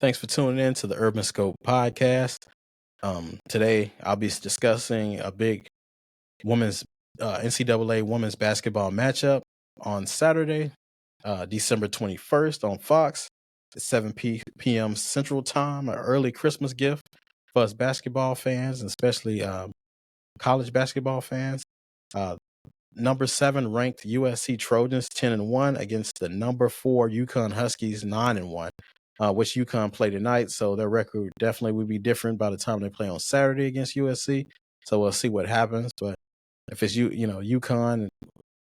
Thanks for tuning in to the Urban Scope podcast. Today, I'll be discussing a big women's NCAA women's basketball matchup on Saturday, December 21st on Fox at 7 p.m. Central Time, an early Christmas gift for us basketball fans, and especially college basketball fans. Uh, number 7 ranked USC Trojans 10-1 against the number 4 UConn Huskies 9-1. Which UConn play tonight, so their record definitely would be different by the time they play on Saturday against USC. So we'll see what happens. But if it's UConn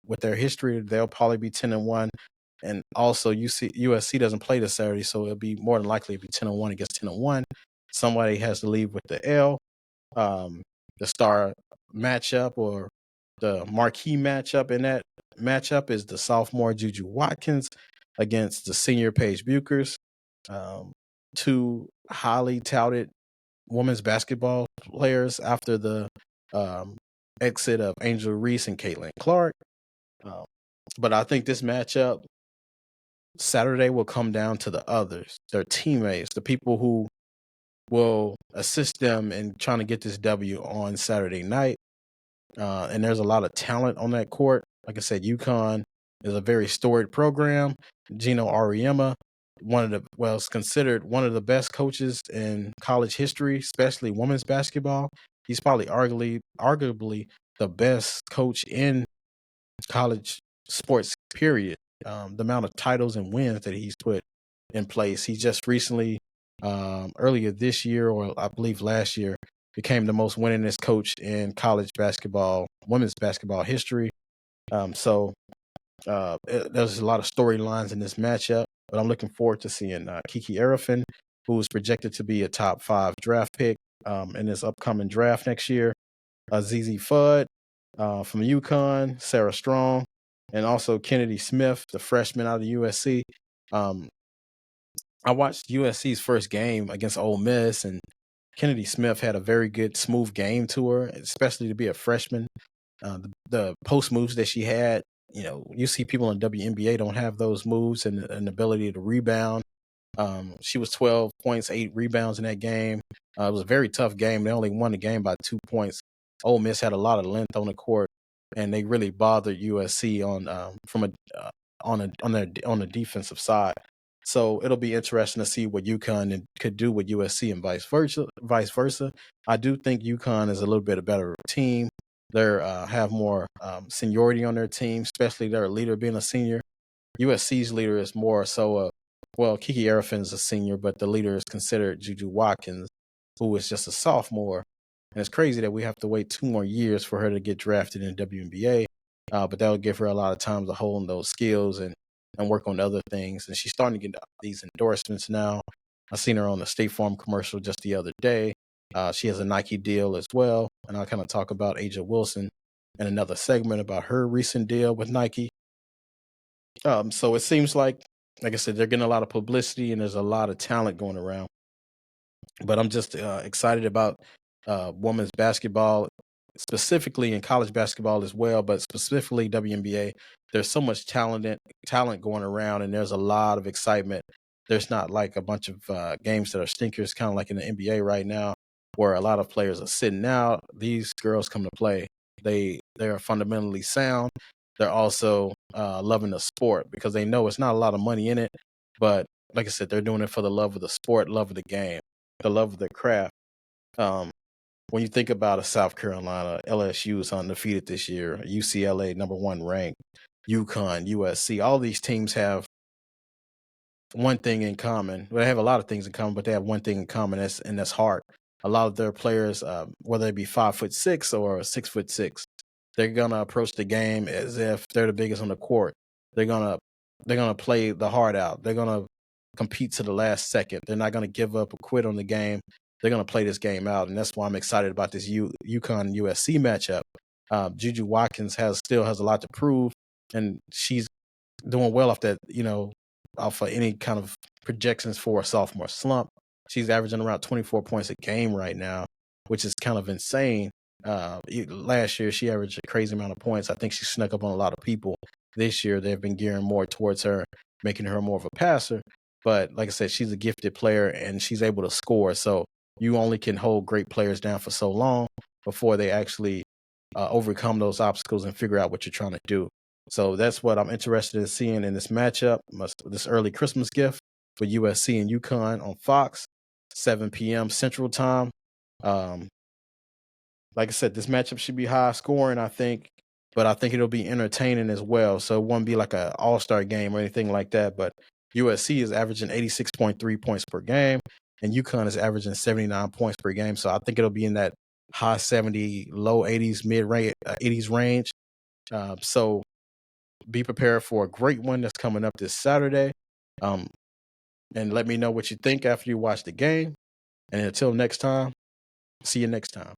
with their history, they'll probably be 10-1. And also USC doesn't play this Saturday, so it'll be more than likely to be 10-1 against 10-1. Somebody has to leave with the L. The star matchup or the marquee matchup in that matchup is the sophomore Juju Watkins against the senior Paige Buchers. Two highly touted women's basketball players after the exit of Angel Reese and Caitlin Clark. But I think this matchup Saturday will come down to the others, their teammates, the people who will assist them in trying to get this W on Saturday night. And there's a lot of talent on that court. Like I said, UConn is a very storied program. Gino Auriemma, is considered one of the best coaches in college history, especially women's basketball. He's probably arguably the best coach in college sports, period. The amount of titles and wins that he's put in place. He just recently, earlier this year, or I believe last year, became the most winningest coach in college basketball, women's basketball history. There's a lot of storylines in this matchup, but I'm looking forward to seeing Kiki Arifin, who is projected to be a top 5 draft pick in this upcoming draft next year. ZZ Fudd from UConn, Sarah Strong, and also Kennedy Smith, the freshman out of USC. I watched USC's first game against Ole Miss, and Kennedy Smith had a very good, smooth game to her, especially to be a freshman. The post moves that she had, you see people in WNBA don't have those moves and an ability to rebound. She was 12 points, 8 rebounds in that game. It was a very tough game. They only won the game by 2 points. Ole Miss had a lot of length on the court, and they really bothered USC on the defensive side. So it'll be interesting to see what UConn could do with USC and vice versa. I do think UConn is a little bit a better team. They have more seniority on their team, especially their leader being a senior. USC's leader is more so Kiki Arifin is a senior, but the leader is considered Juju Watkins, who is just a sophomore. And it's crazy that we have to wait 2 more years for her to get drafted in WNBA. But that will give her a lot of time to hone those skills and work on other things. And she's starting to get these endorsements now. I seen her on the State Farm commercial just the other day. She has a Nike deal as well. And I'll kind of talk about Aja Wilson in another segment about her recent deal with Nike. So it seems like I said, they're getting a lot of publicity and there's a lot of talent going around. But I'm just excited about women's basketball, specifically in college basketball as well, but specifically WNBA. There's so much talent going around, and there's a lot of excitement. There's not like a bunch of games that are stinkers, kind of like in the NBA right now, where a lot of players are sitting out. These girls come to play. They are fundamentally sound. They're also loving the sport because they know it's not a lot of money in it. But like I said, they're doing it for the love of the sport, love of the game, the love of the craft. When you think about a South Carolina, LSU is undefeated this year, UCLA number 1 ranked, UConn, USC, all these teams have one thing in common. Well, they have a lot of things in common, but they have one thing in common, and that's heart. A lot of their players, whether they be 5'6" or 6'6", they're gonna approach the game as if they're the biggest on the court. They're gonna play the heart out. They're gonna compete to the last second. They're not gonna give up or quit on the game. They're gonna play this game out, and that's why I'm excited about this UConn USC matchup. Juju Watkins still has a lot to prove, and she's doing well off that, off of any kind of projections for a sophomore slump. She's averaging around 24 points a game right now, which is kind of insane. Last year, she averaged a crazy amount of points. I think she snuck up on a lot of people. This year, they've been gearing more towards her, making her more of a passer. But like I said, she's a gifted player and she's able to score. So you only can hold great players down for so long before they actually overcome those obstacles and figure out what you're trying to do. So that's what I'm interested in seeing in this matchup, this early Christmas gift for USC and UConn on Fox, 7 p.m. Central Time. Like I said, this matchup should be high scoring, I think, but I think it'll be entertaining as well. So it won't be like an all-star game or anything like that. But USC is averaging 86.3 points per game, and UConn is averaging 79 points per game. So I think it'll be in that high 70, low 80s, mid-range, 80s range. So be prepared for a great one that's coming up this Saturday. And let me know what you think after you watch the game. And until next time, see you next time.